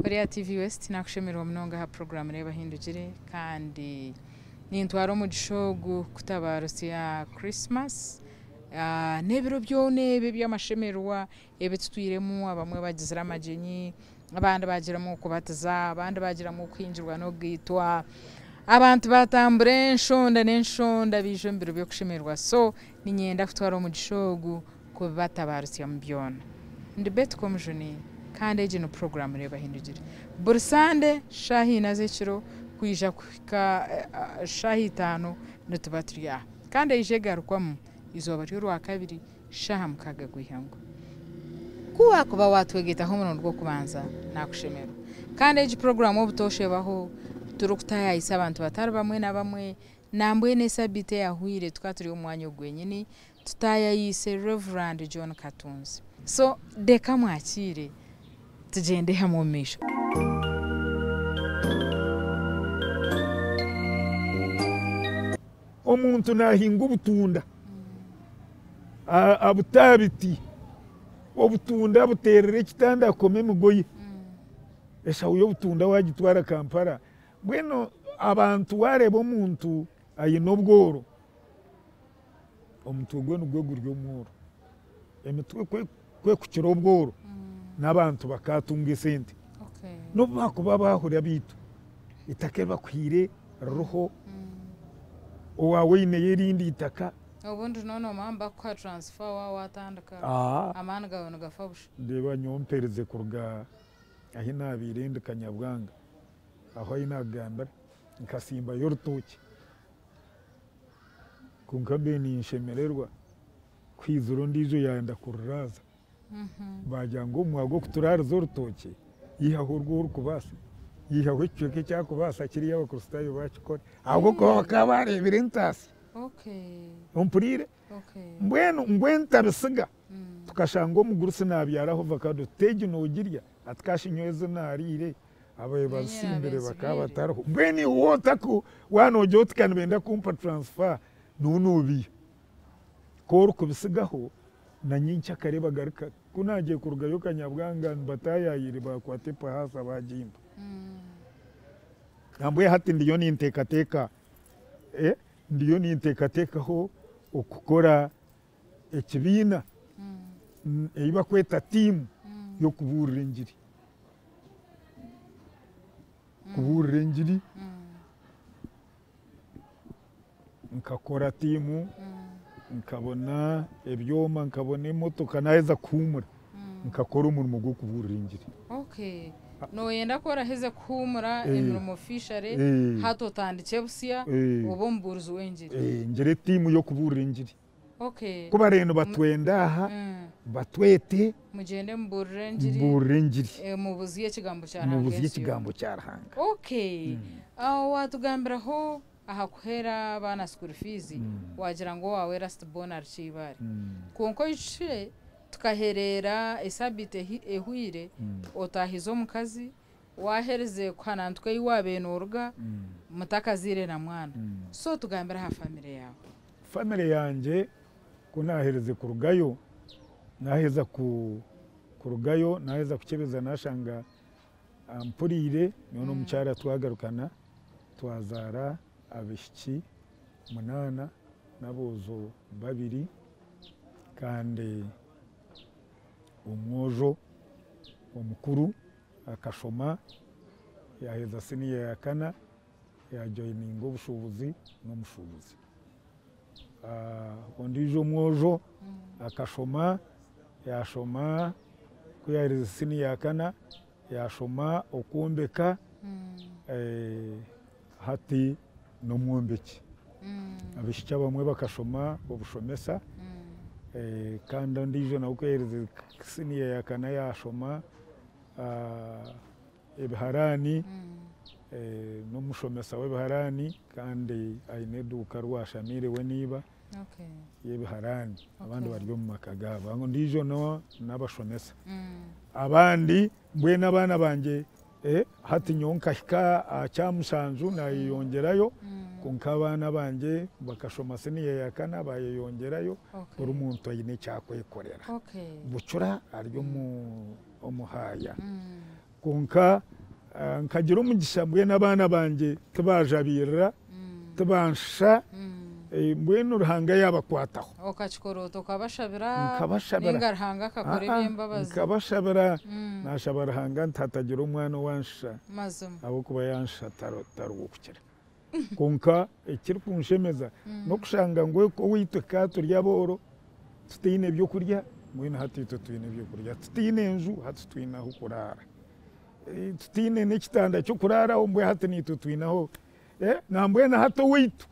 Maria TV West nakushemera mnonga ha program REEBA AHINDUGIRE kandi nintwaro mu gishogu kutabarusi ya Christmas nebiro byo nebe by'amashemerwa ebitutwiremo abamwe bagizira amajenyi abandi bagiramo kubataza abandi bagiramo kwinjirwa no gwitwa abantu batambure nshonda bije mbiro byo kushemerwa so ninyenda kutwaro mu gishogu kubatabarusi ya mbyona ndibet komjoni kandi eje no program REEBA AHINDUGIRE bursande shahina zechiro kwija ka shahitano ntubatriya kandi eje garukwamo izoba ryo kabiri shaha mukaga guhango kuwa kuba watwegeta homo rwo kubanza nakushemera kandi eje program obutoshe baho turukutaya isa abantu batari bamwe na bamwe nambwe nesabite yahwire tukaturi umwanya gwenyini tutaya yise Reverend John Katunzi so deka mwakire tugende hamumisha omuntu nahinga ubutunda abutabiti obutunda buterere kitanda akome mugoye esha uyo butunda wagitwara Kampala bweno abantu warebo omuntu ayino bworo omuntu gwe nugwe guryo mworo emitwe kwe kukiro bworo n'abantu bakatunga sente no bakuba bahurya bitu itake bakwire roho owawe ine yerindi itaka ubundi none mamba kwa transfer watandaka amana gabano gafabusha ndeba nyompereze kurga ahina birende kanyabwanga aho inagamba nkasimba yorutoki kunkabe ni nshemererwa kwizuro ndizo yanda kurraza bajango mwago kuturara zorutoki yihahurwo urukubasa yihawe cyeke cyakubasa kiri y'abakristayo bacikora ahubwo ko bakabare birentasi ompurire mbwenu ngwenta bisiga tukashango muguruse nabyaraho vakado teje nogirya atkashinyweze narire abaye basimbere bakabataraho mbweni wotaku wanoje utkana benda kumpa transfer nunubi koro kubisigaho na nyincha kareba garuka kunaje kurugayo kanyabwanga batayayire bakwatepa hasa bajimba nambuye hati ndiyo ni ntekateka ndiyo ni ntekateka ho okukora ekibina eiba kweta team yo kuburira enjiri kuburira enjiri nkakora team nkabona ebyoma nkabona emotoka naheza kumura nkakora umurimo gwo kuburira enjiri no yenda kora heze kumura imirimo fishare hato tandike busiya ubo mburuzu wenjiri njere team yo kuburira enjiri kuba reno batwenda aha batwete mugende mburire enjiri mubuziye kigambo cyarahanga aho watugambiraho aha kuhera abana school fees wagira ngo wawe last bonus chibari konko yishire tukaherera esabite ehwire otahizo mukazi wahereze kwanantwe yiwabene uruga mutakazire na mwana so tugambira ha family yanje kunahereze kurugayo naheza kurugayo naheza kukebeza nashanga ampurire none mucyara twagarukana twazara abishiki 8 nabozo 2 kandi umwojo omukuru akashoma yaheza siniya yakana ya joining obushubuzi n'omushubuzi ondijo mwojo akashoma yashoma kuyaheza siniya yakana yashoma okumbeka hati n'omwombeki abishiki bamwe bakashoma obushomesa kandi ndijo na ukwereze siniya yakana yashoma ebiharani n'umushomesa w'ebiharani kandi aineduka rwashamire we niba yebiharani abandi bari mu makaga bango ndijo no nabashomesa abandi mbwe n'abana banje hati nyonka hika cyamusanzu nayongerayo kunkabana banje bakashoma siniya yakana bayongerayo buri muntu ayine cyakwekorera bucura aryo mu omuhaya konka nkagira umugisha mbwene abana banjye tubajabirira tubansha mbwene uruhanga yabakwataho okakikoroto kabashabira nkabashabira ninga ruhanga akakora iby'embabazi nkabashabira nashaba ruhanga ntatagira umwana wansha mazima abo kuba yansha tarugukira konka ekiri kunshemeza no kushanga ngwe ko witwe katurya boro tutine byo kurya mbwene hatito twine byo kurya tutine enju hatutwinaho kurara tutine n'ekitanda cyo kuraraho mbwe hati nito twinaho nambwe na hato witu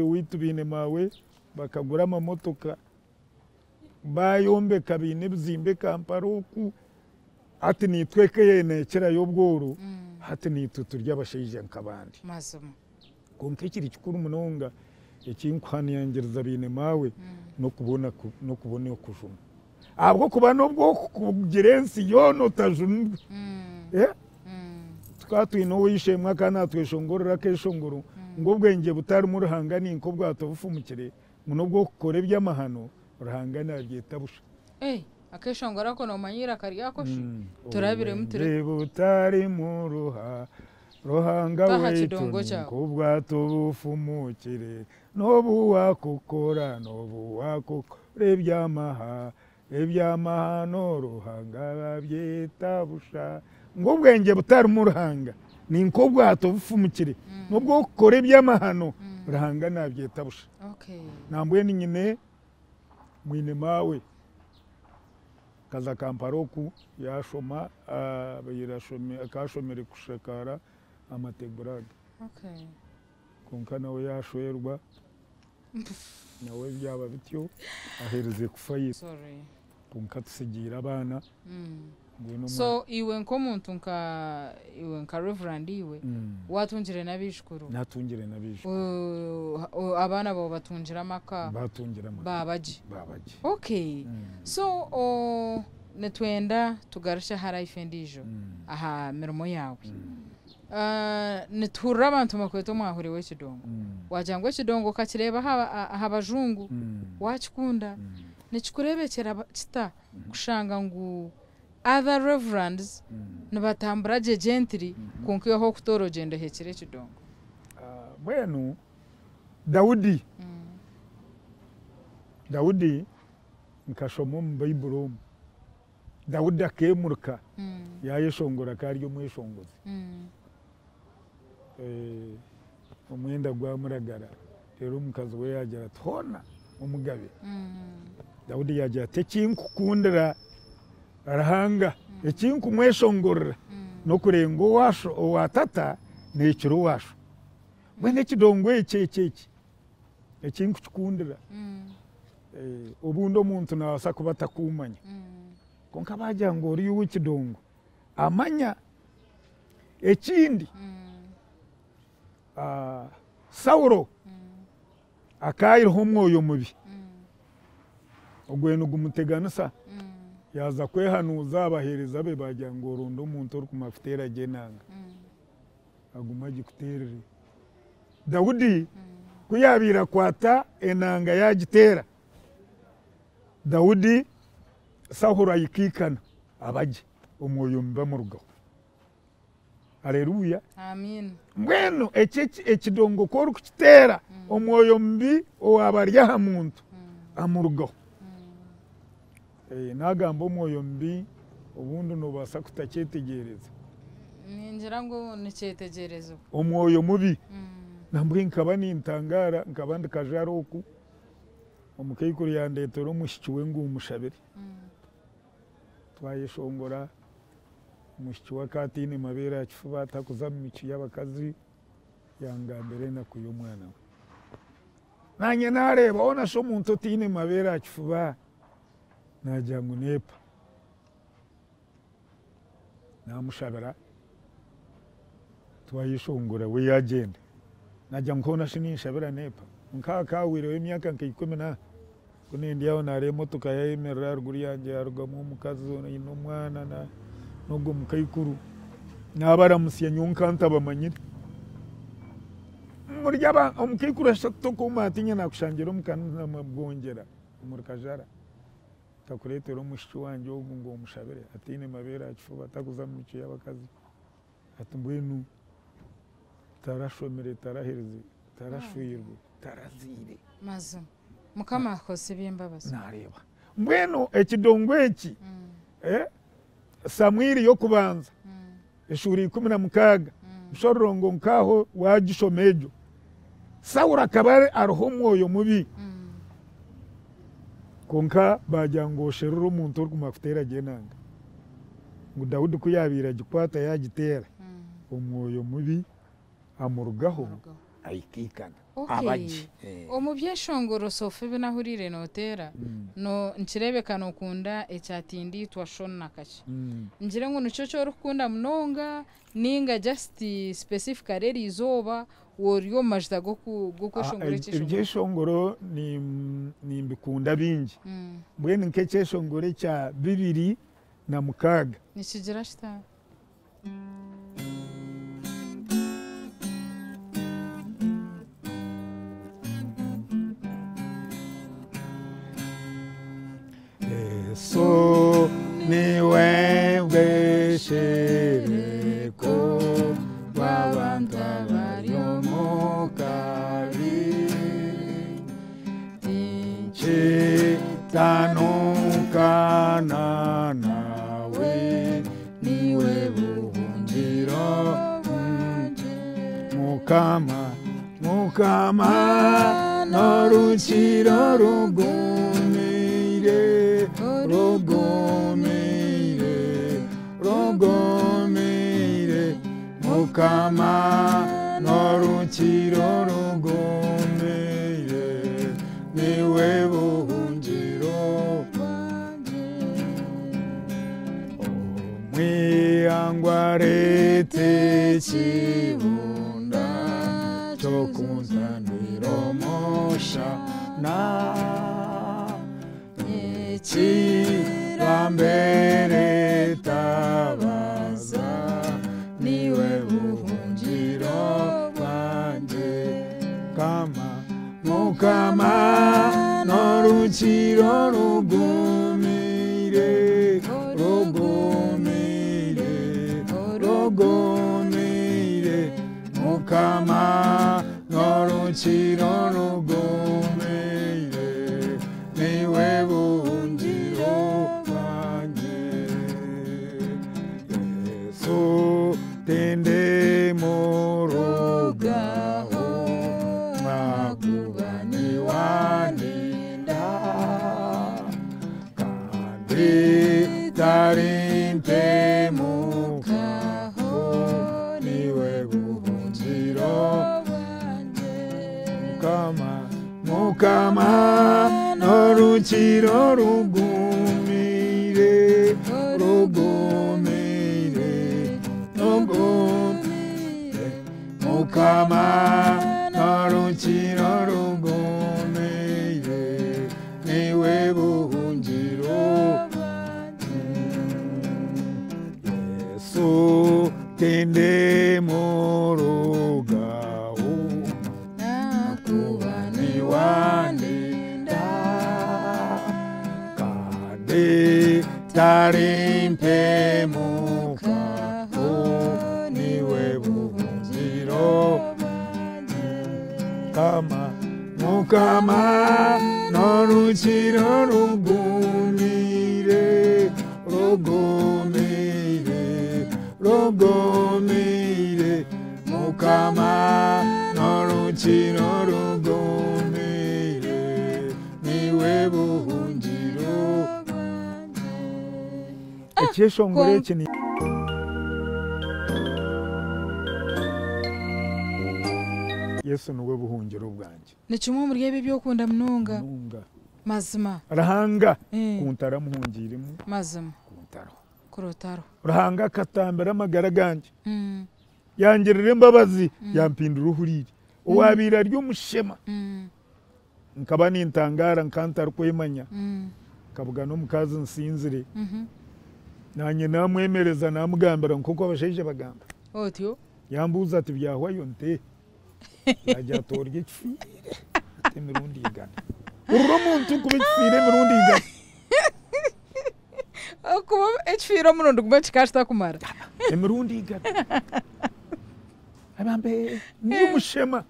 witu bine mawe bakagura amamotoka bayombeka bine bizimbe kamparuku hati nitweke yenekera y'obworo hati nito turya abashaija nkabandi mazima konke kiri kikuru munonga ekinkwaniyangereza bine mawe no kubona okujuma abwo kuba nobwo kugirensi yono tajunwe twatwino wishemwa kana tweshongorera keshongoro ngo bwenge butari mu ruhanga ninko bwatobufumukire muno bwo kukora by'amahano ruhanga nabyeta busha akeshongora ko no manyira kari yakoshi turabire muture butari mu ruhanga wetu ko bwatobufumukire nobu wakukora iby'amahano ruhanga babyeta busha ngo bwenge butari mu ruhanga ninko bwatobufumukire nubwo ukora iby'amahano ruhanga nabyeta busha nambwe ni nyine mwine mawe kaza kamparoku yashoma akashomere kushakara amateguraga konka nawe yashwerwa nawe byaba bityo ahereze kufa ye konka tusigira abana so iwe nkomuntu nka reverend iwe watungire nabishukuru natungire nabishukuru abana bo batungira amaka babaji so netwenda tugarasha harayife ndijo aha mirimo yawe nituhurira abantu makweto mwahuriwe kidongo wajangwe kidongo kakireba habajungu wakikunda nikikurebekera kita kushanga ngu other reverends nibatambura gently konkiyo ho kutorogenda hekire kidongo bwenu Dawudi nkashoma mu Bible Dawudi akemurka yayeshongora karyo mweshongozi umwenda gwa muragara rero mukazi we yagira tona umugabe Dawudi yagira tekinkukundira arahanga ekinku mweshongorera no kurengo washo owatata nekiro washo mwene kidongo ekeki ekinku kikundira obundo omuntu nawasa kuba takumanya konka bajya ngo uri w'ikidongo amanya ekindi Sawuro akayiriho omwoyo mubi ogwenu gumuteganisa yaza kwehanuza abahereza be bajya ngo rundo omuntu ori kumafutera genanga aguma gikuterere Dawudi kuyabira kwata enanga yagitera Dawudi Sawuro ayikikana abaje omwoyo mba mu rugo Haleluya amen mbwenu ekidongo ko rukitera omwoyo mbi owabarya ha muntu amurugo nagamba omwoyo mbi obundi nobasa kutakyetegereza ningira ngo nicyetegerezo omwoyo mubi nambwe nkaba nintangara nkaba ndikajara oku omukaikuru yandetera omushiki we ngu umushabire twayeshongora mushiki wa katine mabera akifuba atakuza mu mico y'abakazi yangambere nakuyo mwana we nanye nareba ona sho muntu otine mabera akifuba najya ngo nepa namushabira twayishongora we yagenda najya nkona shinishabira nepa nkakawire emyaka nk'ikumi kunendi yaho nare motoka yayemerera ruguru yanjye yarugamo omukazi n'omwana n'ogwo mukaikuru n'abaramusya nyonka ntabamanyire murya omukaikuru ashatoka atinya nakushangira omukana mabwongera omurikajara takuretera omushiki wanje ogu ngo omushabire atine mabera akifuba atakuza mu mico y'abakazi ati mbwenu tarashomere tarahereze tarashwirwe tarazire mazima mukama akose bimbabaza nareba mbwenu ekidongo eki Samwiri yo kubanza ishuri 16 shorongo nkaho wagishomejo Sawura kabare aroho mwoyo mubi konka bajyango sheruro umuntu uri kumafutera genanga ngo Dawudi kuyabira gikwata yagitera umwoyo mubi amurugaho ayikikana abaji omubyeshongoro sofe binahurire notera no nkirebekana okunda ekyatindi twashonna kachi ngire ngo nico cyo rukunda mnonga ninga just specifically rizoba woriyo majda gokushongoro cyeshongoro ni mbikunda bingi mbwene nk'ecyeshongoro cya 2006 nikigira shita so niwe beshereko babantu abaryomokabi tinche tanukana nawe niwe buhungiro mukama norukiro rugumire rugumire mukama norukiro rugumire niwe buhungiro mwiyangwarete kibunda cyo kunzanira umushana kirambere tabaza niwe buhungiro bwanjye mukama norukiro rugumire mukama norukiro rugumire niwe buhungiro bwanjye Yesu tende murugaho mwakubani waninda kandi tarimpe mukaho niwe buhungiro mukama norukiro rugumire mukama norukiro rugumire niwe buhungiro Yesu tende murugaho nakubani waninda kandi tarimpe mukaho niwe buhungiro mukama norukiro rugumire mukama norukiro rugumire niwe buhungiro ekyeshongoro eki ni Yesu niwe buhungiro bwanjye ni kimwe muri ebi byokunda mnonga mazima rahanga kuntara muhungirimo mazima kuntaro kurotaro rahanga katambera amagara ganjye yangirira imbabazi yampindura uhurire uwabira ry'umushema nkaba nintangara nkantara kwemanya kabuga no mukazi nsinzire nanye namwemereza namugambira nkuko abashaije bagamba otyo yambuza ati byahwayo nte yajya torye kifire emirundi igana ururo muntu kubikifire emirundi igana kuba ekifire omurundi gumwe kikashita kumara emirundi igana abambe ni mushema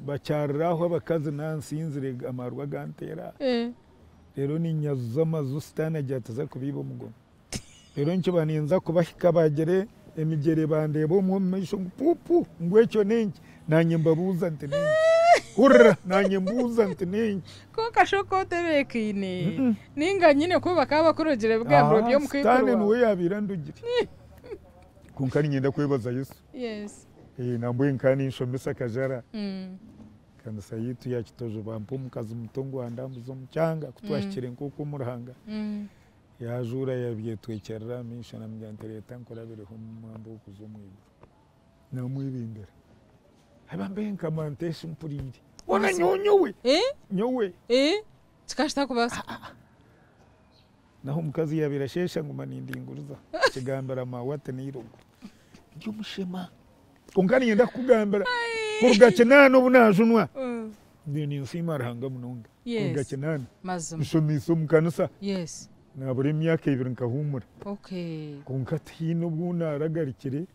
bacyariraho abakazi nansinzire amarwa gantera rero ni nyazo amazu sitana gyataza kubiba umugomo rero ncyo baninza kubahika bagere emigere bandebo mu misho pupu ngwecyo nenki nanye mbabuza nte nenki urra nanye mbuza nte nenki ko kashokote bekine ninga nyine ko bakaba kurogere bwabro byo mukwikurwa stane nuwe yabirandugire kunkari nyenda kwebaza Yesu yes nambuye nkani nshomesa kajara kandi sayitu yakitoje bampo mukazi mutongo andambuzo mucyanga kutwashikire nk'uko murahanga yajura yabyetwekerera misha na myantereta nkorabireho mwambo kuzomwiba namwibindira abambe nkamantesha mpurire ona nyonyowe nyowe tikashita kubasa naho mukazi yabirashesha nguma nindinguruza kigambara mawate nirogo byo mushema ungani yenda kugambara kurugace nano bunajunwa ni nsima rahanga munonga kurugace nano mishomiso mukanisa yes nabure myaka ibiri nkahumura kunkati hino bunaragarikire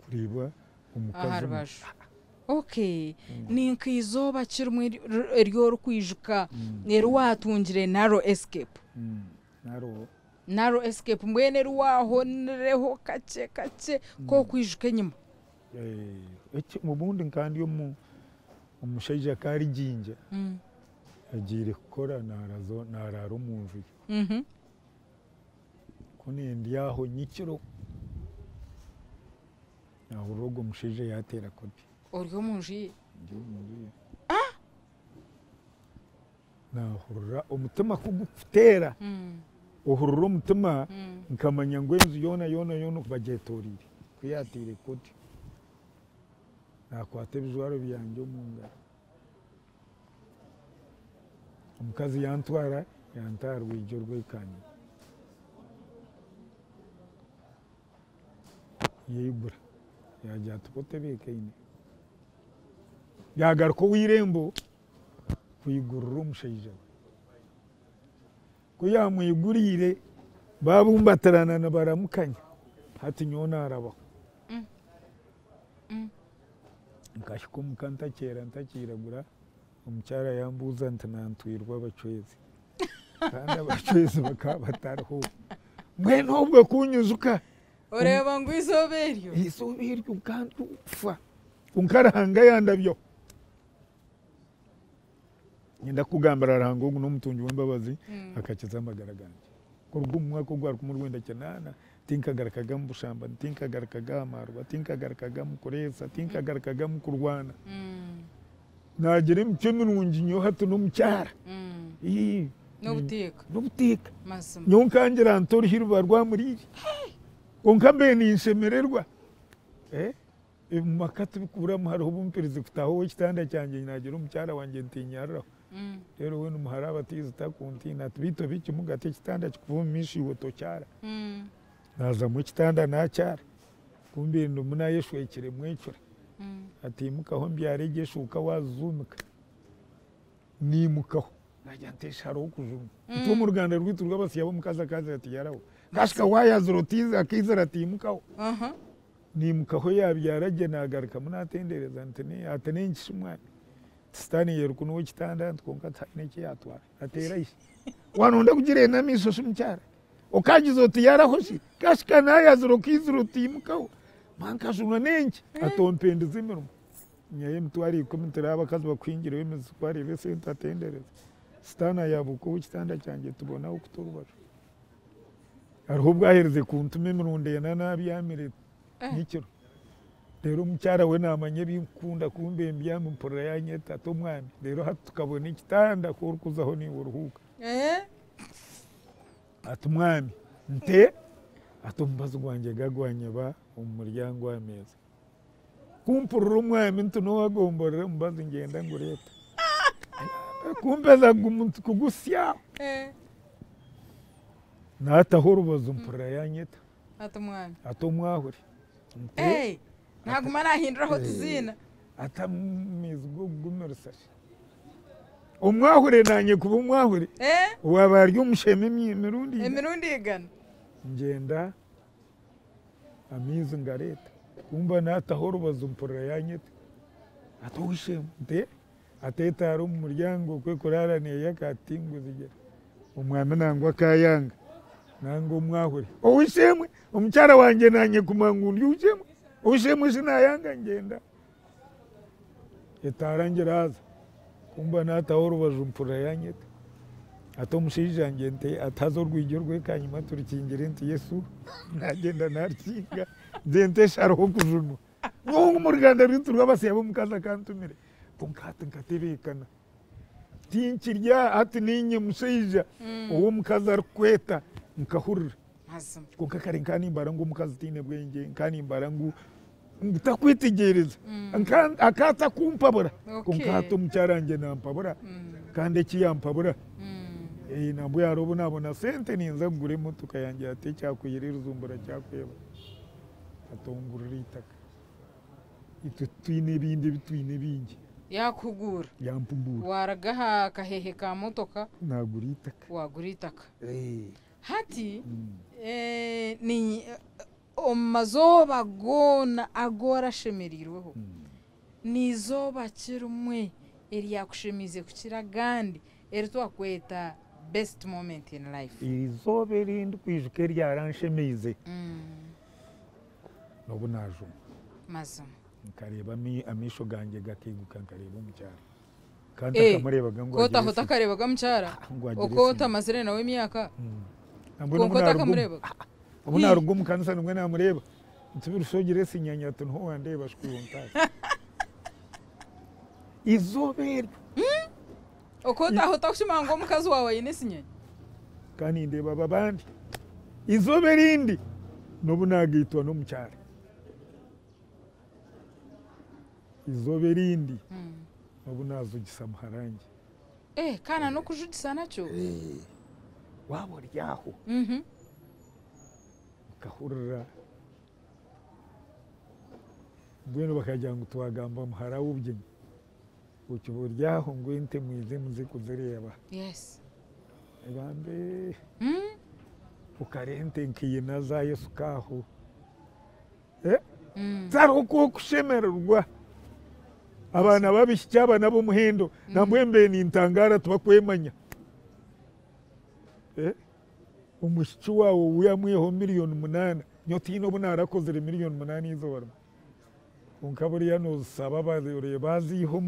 kureba umukazi ni nkizoba kirumwe ryo rukwijuka rero watungire naro escape naro escape mwene ruwaho nereho kace ko kwijuka nyuma mu bundi kandi yo umushaija kari jinja agire gukora nararo mu nzu kone ndiyaho nyikiro naho rogo mushaija yatera kodi oryo mu nzu nahurura umutima kugutera uhurura umutima nkamanya ngo inzu yona kubagetorire kuyatire kodi nakwate bizwaro byanjye munga umukazi yantwara yantarwe ijyo rwekanye yibura yajya tukotebeke ine yagaruko wirembo kuyigurura umushaija kuyamwigurire babumbatarana na baramukanya hati nyona araba nkashiko mukanta kera ntakiragura umucyara yambuza ntanantwirwa abacwezi kandi abacwezi bakabatariho mwe nubwo kunyuzuka ureba ngo isoberyo kandi upfa unkarahanga yandabyo nyenda kugambara rango n'umutungi w'imbabazi akakiza amagaraganje kurwo umwaka gwar kumurwenda cyanana tinkagarakaga mu bushamba tinkagarakaga amarwa tinkagarakaga mu kuresa tinkagarakaga mu kurwana nagere mu cyemirungi nyo hato no mucyara n'ubuteka nyonkangira antori hirwa rwamuriri onkambe ni insemererwa makati bikura muharo bumpereze kutaho kitanda cyanjye nagera umucyara wanjye ntinyarraho rero we n'umuhara batiza takunti natbito biki mugate kitanda kikuvumisha iwoto cyara naza mu kitanda nacyara kumbe ndo muna yeshwekere mwecura atimukaho mbyaregeshuka wazumuka nimukaho najyantesha haro kujuma to mu Rwanda rwitu rw'abasiyabo mukaza ati yaraho gashika wayazurotiza akizara atimukaho nimukaho yabyarage nagaruka munatendereza atene nkishumwana stani yeruko no kitanda tkonka taneke yatwara atera ishi wanonda kugire na miso sumucyara okagizo tiyarahoshi gashika nayazurokizuro timukaho mankashunwa nenki atompendeze imirumo nyaye mutwari komentera abakazi bakwingira bemeze kwari bese ntatendereza stana yabuko kitanda cyanjye tubona ukuturubasho ariho bwahereze kuntume imirunde nabi yamire nikiro rero mucyara we namanye bikunda kumbe mbyamupora yanyeta to mwami rero hatukabona ikitanda ko kuzaho ni uruhuka atumwami nte atumbaza gwanjye gagwanye ba umuryango w'ameza kumpurura umwami ntuno wagomborera mbaza ngenda ngureta kumpeza kugusya nataho rubazo mpura yanyeta atumwahure naguma nahinduraho tuzina atamizgo gumersashi umwahure nanye kuba umwahure wabarya umusheme imirundi igana ngenda amizi ngareta kumba nataho rubazu mpurira yanyete atowishe nte ateta ari mu muryango kwe kuraraniye yakatingu zigera umwami nangwa kayanga nango mwahure owishemwe omucyara wanje nanye kumangundi ushemwe sinayanga ngenda etarangiraza kumba nataho rubazu mpurira yanyete ato mushija ngente atazo rwijyo rwe kanyuma turikingire nti Yesu nagenda narkinga dente sharoho kujunu ngo mu Rwanda rwitu rwabasiye bo mukaza kantumire punkate nkatebekana tinkirya ati ninye mushija uwo mukaza arkweta nkahurira ko kakari nkani mbarangu mukaza tine bwenge nkani mbarangu ndakwitegereza akata kumpabura kunkato mucyarange nampabura kandi kiyampabura nabwo yarobo nabona sente ninza ngure motoka yanjye ate cyakuyirira uzumbura cyakweba atongurira itaka itu twine bingi yakugura yampugura waragaha kahehe ka motoka nagura itaka wagura itaka hati ni omazoba gona agora shemerirweho nizoba kirumwe eri yakushemize kukira gandi eri twakweta best moment in life izobe rindi kwijuke ryaranshemize nobu najo mazo nkareba amisho gange gakeguka nkareba umucyara kandi akamurebaga ngo kota hota karebaga mucyara okota mazire nawe imyaka kota kamureba ubuna rugo mukanisa numwe namureba nsubira usogere sinyanya tunho wandeba shkuyontaka izobe okota hota kushimango mukazi wawe yine sinyanya kandi ndeba babandi izobe rindi nobu nagitwa no mucyara izobe rindi nobu nazugisa muharange kana no kujugisa nacyo wabo ryaho kahurira bweno bakajya ngo twagamba muhara wubye ukibo ryaho ngo inte mwize muze kuzereba yes ibambe ukarente nkiye naza Yesu kaho zaro ko kushemererwa abana babishyaba nabo muhendo nambwembe ni intangara tubakwemanya umushiki wawo uyamwiyeho miliyoni 8 nyotino bunarakozere miliyoni 8 izora unkaburiya nozisaba baziho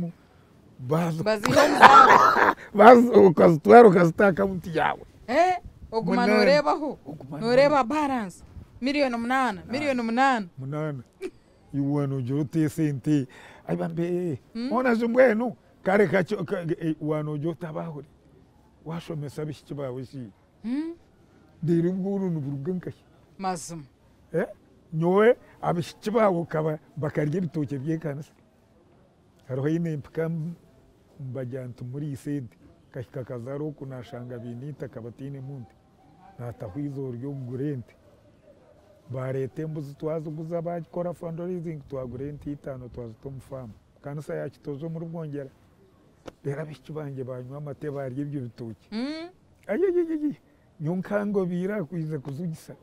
ukazitwara ukazitaka muti yawe oguma norebaho noreba balance miliyoni 8 iwano jote sente ayibambe ona zumbwenu kare kacho wano jota bahuri washomesa bishiki bawe shi diri nguru nuburuganka mazum nyowe abishiki bawe kaba bakarye bitoke byekanasa hariho yine mpaka mbajantu muri isente kahika kazaro kunashanga binita kabatine mundi natahwizo ryo gurente barete mbuzi twazo buza bakora fundraising twagurente 5 twazo tomfamu kanasa yakitozo muri bwongera rera bishiki banje banywa amate barye ibyo bitoke ayeyeye nyonkango bira kwiza kuzugisa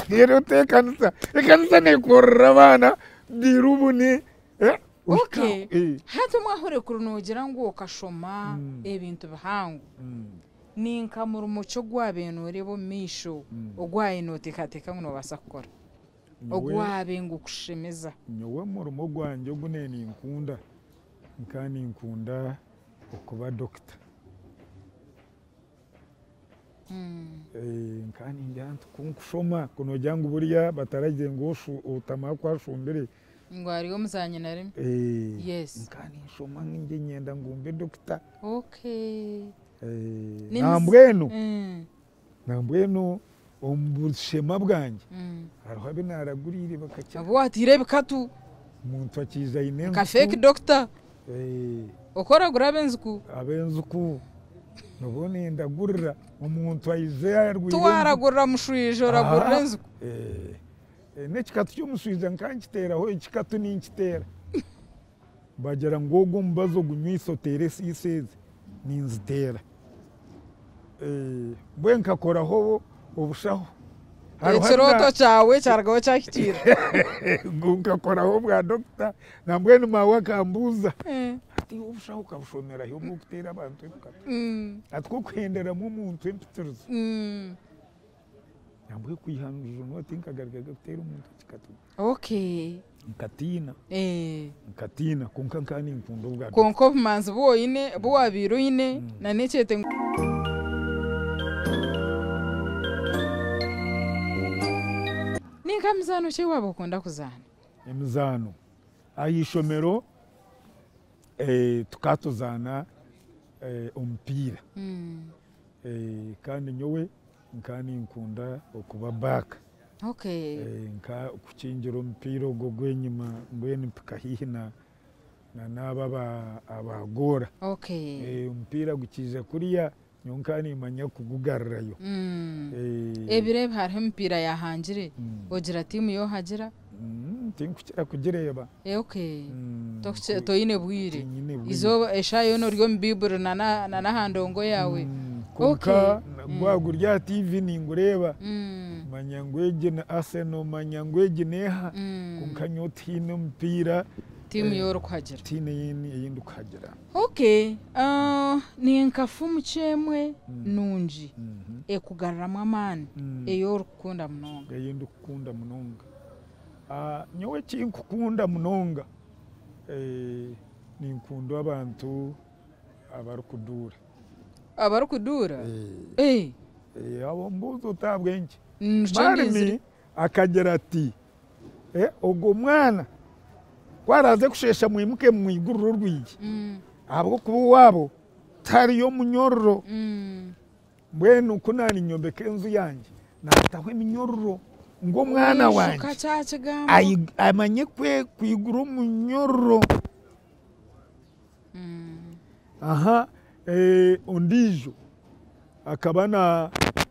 rero tekanisa nekorra abana dirubune okay hata mwahore kurunogira ngo okashoma ebintu bihangu ninka muri muco gwabenure bo misho ogwaye notekateka ngo basakora ogwabe ngo kushemeza nyowe mu rumo gwanje gunene inkunda nkani inkunda okuba doctor nkani ndantu kunkushoma kuno jangu buriya bataragiye ngo utama kwashumbere ngo ariyo muzanye na rimwe yes nkani shoma nginge nyenda ngumbe doctor okay nambwenu ombushema bwanje hariho binaragurire bakacya abo atire bikatu umuntu akiza ine ka fake doctor okora gurabenzuku abenzuku nobone ndagurira umuntu ayize yarwiye twaragurira mushwijo ragurira nzuku nekikatu cy'umushwiza nkankiteraho ikikatu ninkitera bagera ngogo mbazo gunywisotere siseze ninzitera bwenka koraho ubushaho ikiroto cyawe cyaragaho cyakitira ngukakoraho bwa doctor nambwe mawe akambuza ati ubushaho kabushomera yo gutera abantu atwo kwendera mu muntu empituruza nambwe kwihanurira no tinkagaragaga gutera umuntu kikatu okay Katina kunkankani impundo bwa konko manzi boyine bwabiro yine na necete Ninka mizano cyo wabo kunda kuzana emizano ayishomero tukatuzana ompira kandi nyowe nkani nkunda okuba back nka kuchinjira ompira ogwo gwenyuma mbwene mpika hihi na naba abagora ompira gukije kuriya nyonkani manya kugugarrayo ebire hariho mpira yahangire ogira timu yo hagira tinkukira kugireba toyine bwire izo eshayo no ryo mbiburo na handongo yawe gwagurya TV ningureba manyangweje na Arsenal manyangweje neha kunkanyoti no mpira timu yoro kuhagira tine yindi kuhagira ni nkafumu chemwe nunji ekugarramwa amani eyoro kukunda munonga yindi kukunda munonga nyowe kinkukunda munonga ninkunda abantu abarukudura abo mbuzo tabwenje marimi akagera ati ogo mwana kwaraze kushesha mwimuke mwigururo rwigi abo kuba wabo tari yo munyororo mbwene ukunani nyombe kenzu yanjye natahwe minyororo ngo mwana wanje amanye kwe kwiguru munyororo ondijo akaba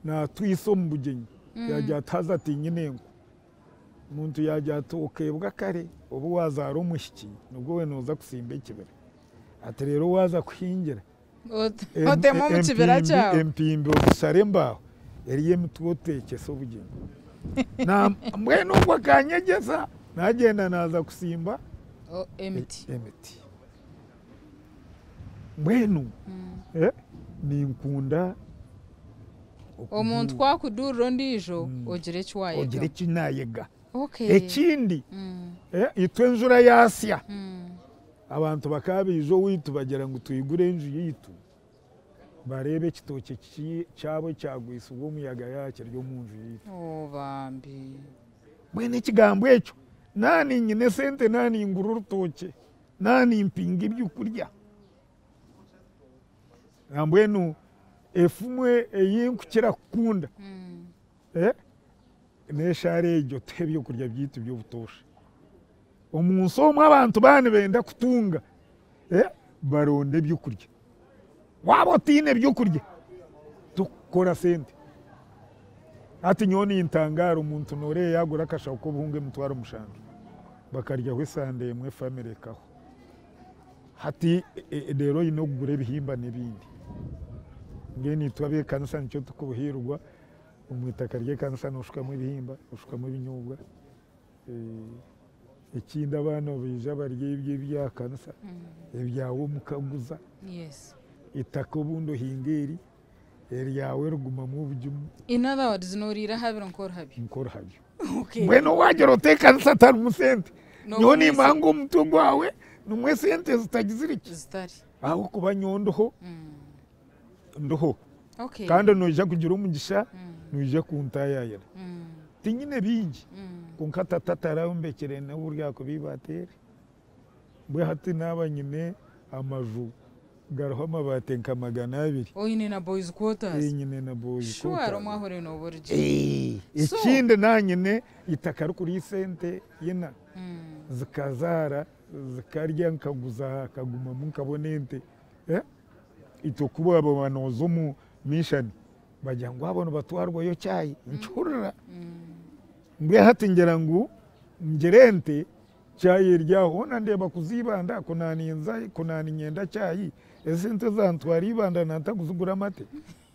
na twiso mbugenyi yajya taza tinyinengo umuntu yajya tokebwa kare ubu wazara umushiki nubwo we noza kusimba ikibere ati rero waza kuhingira otemo mu kibera cyawe empimbi obusare mbaho yari yemutwotekesa obugenyi na mbwe nubwo kanyegeza nagenda naza kusimba emiti mbwenu ninkunda omuntu kwakuduriro ndijo ogire kinayega ekindi itwe njura yasya abantu bakabijo witu bagira ngo tuyigure enju yitu barebe kitoke cyabo cyagwisa ubwo muyaga yake ryo mu nju yitu bambi mwene kigambo echo nani nyine sente nani inguru rutoke nani impinga ibyukurya ambwenu efumwe eyinkukira kukunda neshare ejyo tebyo kurya byitu byo butosha omunsi omwe abantu bane benda kutunga baronde byo kurya wabo tine byo kurya tukora sente ati nyoni intangara umuntu nore yagura kashaka ko buhunge mutwara umushanga bakarya wesande emwe family kaho hati rero ino gure bihimba nebindi ngeni twabe kanisa nicyo tukubuhirwa umwitaka rye kanisa nushukamo ibihimba ushukamo ibinyobwa ikindi abana bija barye ibyo bya kanisa ibyawo mukaguza itaka ubundo hingeri yawe ruguma mu bujumu in other words norira habiro nkora habyo bueno wagero te kanisa atari umusente nyoni mango umutungo wawe numwe sente zitagiziriki aho kuba nyondoho ndoho kandi noja kugira umugisha noja kuntayayira tinyine bingi kunkata tatara mbekere na burya ko bibatere bwe hati nabanyine amaju garaho amabate nkamagana 2 oyine na boys quarters nyine na boys quarters shwaro mwahore no burje ikindi nanyine itakari kuri sente yina zikazara zikarya nkaguza kaguma munkabonente itokuba abo banozo mu mission bajya ngo abone batwarwa yo cyayi ncurura mbwe hati ngera ngo ngerente cyayi ryaho nandeba kuzibanda kunani nyenda cyayi esente zantwari ibanda nantaguzugura mate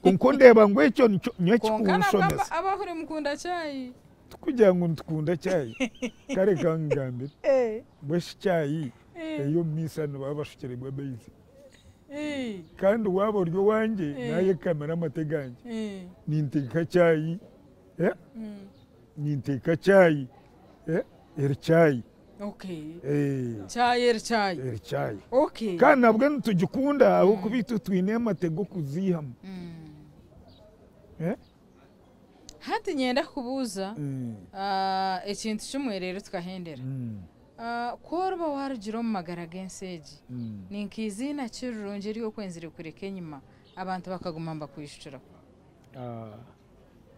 kunkundeba ngo icyo nyo konkana kikunsomesa abahore mukunda cyayi kugira ngo ntukunda cyayi kare kangambira bweshi cyayi iyo misano baba bashukirirwa beizi kandi waba uryo wanjye naye kamera amateganye ninteka cyayi ninteka cyayi cyayi cyayi kandi nabwo ntitugikunda aho kubita twine amatego kuzihamu hati nyenda kubuza ikintu kimwe rero tukahendera korba warugiro mu magara genseji ninkizina kirungi ryo kwenzire kureka enyuma abantu bakaguma mba kwishura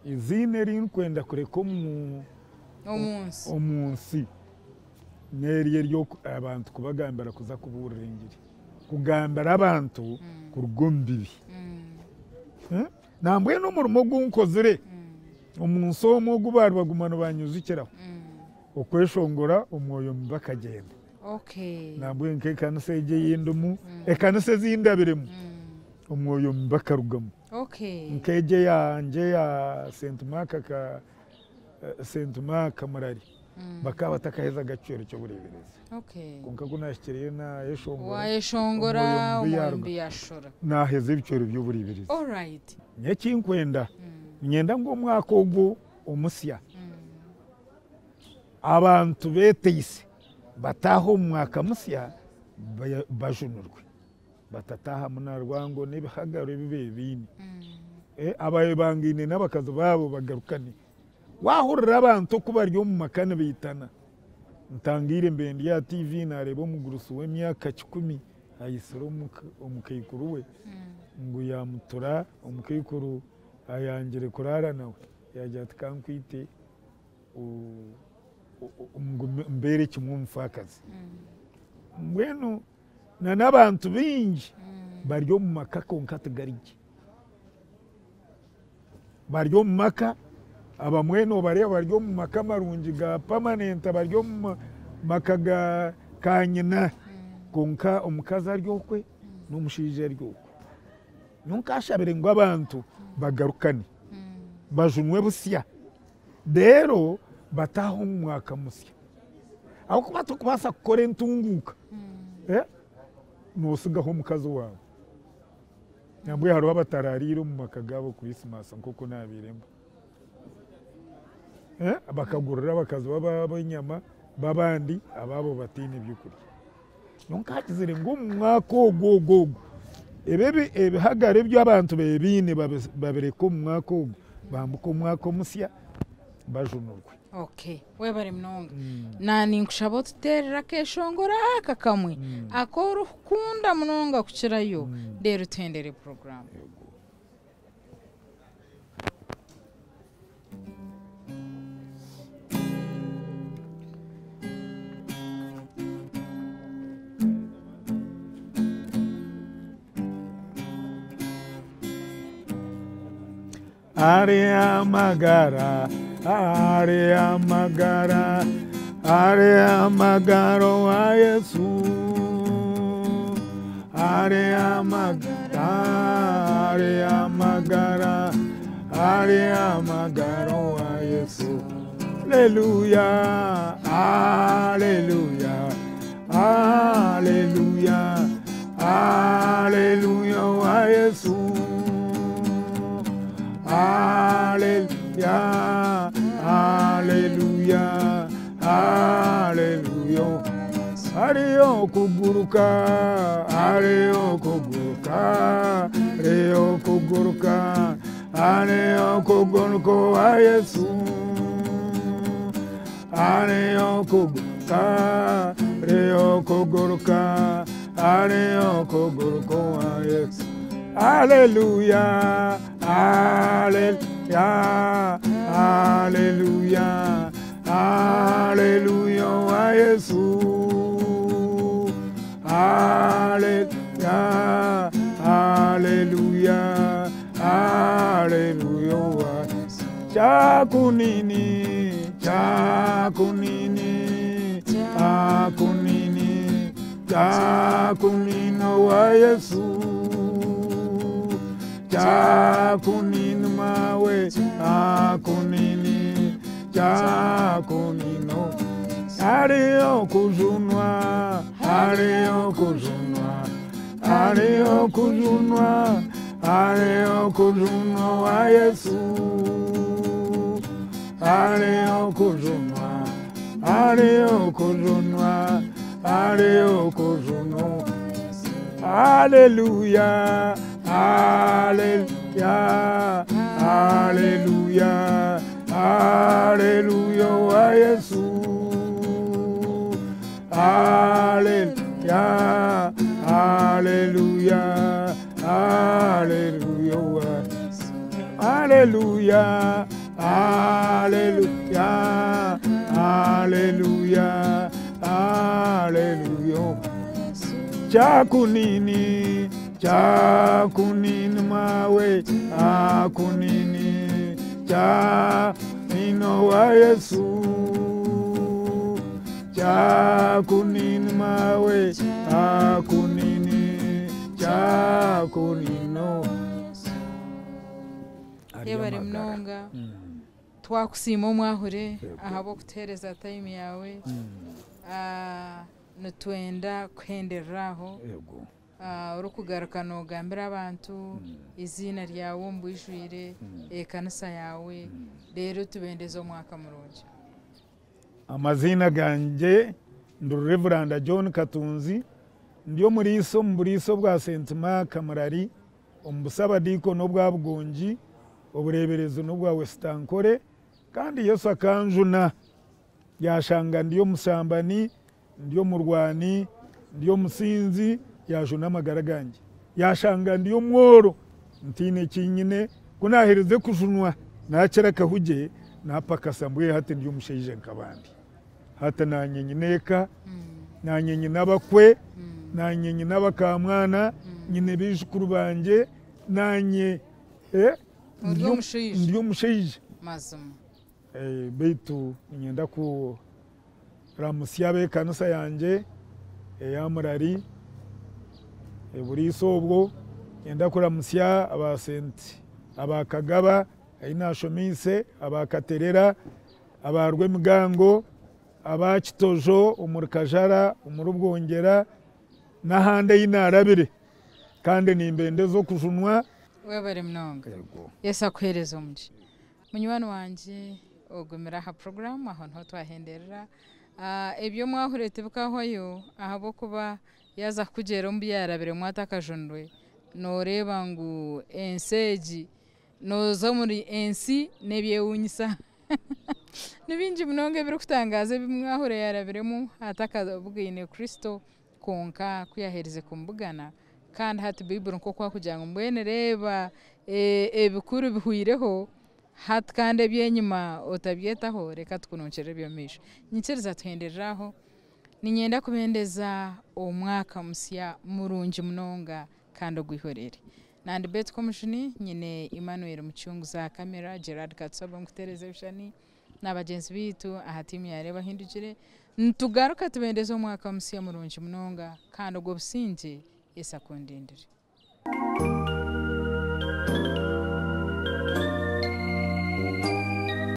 izine rinkwenda kureka omunsi neriye ryo abantu kubagambira kuza kuburira ingiri kugambira abantu kurugombibi nambwe n'umurimo gw'unkozire umunsi omwe gubari bagumana banyuzikiraho okweshongora omwoyo mbakagenda nambwe nke kanisa ije yindumu ekanisa zindabiremu omwoyo mbakarugamu nkeje yanje ya Saint Mark Marari bakaba batakaheza agaciro cyo burebereza konka kunashikiriye na yeshongora omwombi yashora naheze ibiciro by'uburebereza nyekinkwenda nyenda ngo mwaka ogwo omusya abantu beteyise bataho mwaka musya bajunurwe batataha munarwango n'ibihagaro bibe bini abaye bangine n'abakazi babo bagarukane wahurira abantu kubaryo mu makane bitana ntangire mbendi ya TV narebo mugurusu w'emyaka 10 ayisoro omukayikuru we ngo yamutura omukayikuru ayangire kurara nawe yajya tkankwite mbere kimumfakazi mbwenu na nabantu bingi baryo mu makaka onkatagarije baryo mu maka abamweno baryo mu maka marungi ga permanent baryo mu maka ga kanyina konka omukazi aryokwe n'umushije aryokwe nunkashabire ngo abantu bagarukane bajunwe busya rero bataho mwaka musya aho kuba tukubasa gukora entunguka nusigaho mukazi wawe nambwe hariho abatararira mu maka gabo Christmas nkoko nabiremba bakagurira abakazi b'abanyama babandi ababo batine by'ukuri nunkakizire ngo mwaka ogwo ebihagare by'abantu bebine babireko mu mwaka ogwo bambuka umwaka musya bajunurwe webare mnonga nani nkushabo tuterera keshongora akakamwe akoro kunda mnonga kuchirayo rero tendere program Area magara magaro wa Yesu area magaro wa Yesu hallelujah hallelujah hallelujah hallelujah wa Yesu hallelujah hallelujah hallelujah ariyo kuguruka ariyo kuguruka ariyo kuguruka ariyo kuguruka wa Yesu ariyo kuguruka ariyo kuguruka ariyo kuguruka wa Yesu hallelujah hallelujah hallelujah hallelujah wa Yesu hallelujah hallelujah hallelujah wa Yesu chakunini chakunino wa Yesu chakunini mawe akunini chakunino ariyo kujunwa ariyo kujunwa ariyo kujunwa ariyo kujunwa wa Yesu ariyo kujunwa ariyo kujunwa ariyo kujunwa. Hallelujah, hallelujah, hallelujah, hallelujah, wa Yesu. Hallelujah, hallelujah, hallelujah, wa Yesu. Hallelujah, hallelujah, hallelujah, hallelujah. Chakunini, chakunini mawe, akunini, chakunino wa Yesu. Chakunini mawe, akunini, chakunino. Yebare mnonga, twakusima mwahure, ahabo kutereza time yawe. Nutwenda kwendereraho urukugaruka nogambira abantu izina ryawe mbwijwire ekanisa yawe rero tubendeza omwaka mulungi. Amazina ganje ndu Reverend John Katunzi ndiyo muriso bwa St Mark Murari ombusabadiko no bwa Bugonji obureberezo no bwa Westankore kandi Yesu akanjuna yashanga ndiyo musambani ndiyo murwani ndiyo musinzi yajuna amagara ganje yashanga ndiyo mworo ntine kinyine kunahirize kujunwa nakira kahuje napakasambwe hate ndiyo musheije nkabandi hata nanyenyineka nanyenye nabakwe nanyenye nabakamwana nyine bijukuru banje nanye ndiyo musheije mazuma beitu nyenda ku ramusyabe kanisa yanje ya Murari buriso ubwo yenda kuramusya abasenti abakagaba ainashomise abakaterera abarwe migango abakitojo umurukajara umurubwongera nahande yinarabire kandi nimbende zo kujunwa webare mnonga Yesu akwereza umuji munywani wanje ogumira ha program aho nto twahenderera ebyo mwahurete bukahoyo ahabo kuba yaza kugera mbyarabire mwatakajondwe noreba ngu enseji noza muri ensi nebyewunyisa nibinji mnonge biri kutangaza bimwahure yarabiremu atakabugine Kristo konka kuyahereze kumbugana kandi hati Bible nko kwa kujanga mbwene reba ebikuru bihuireho hat kandi byenyuma otabyetaho reka tukunoncere byomisha nyikiriza tuhendereraho ninyenda kubendeza omwaka musya murungi mnonga kandi ogwihorere nandi bet komishoni nyine Emmanuel Muchungu za kamera Gerard Katsaba mukutereza bishani n'abagenzi bitu aha team ya REEBA AHINDUGIRE ntugaruka tubendeza omwaka musya murungi mnonga kandi ogwo businje Yesu akundindire.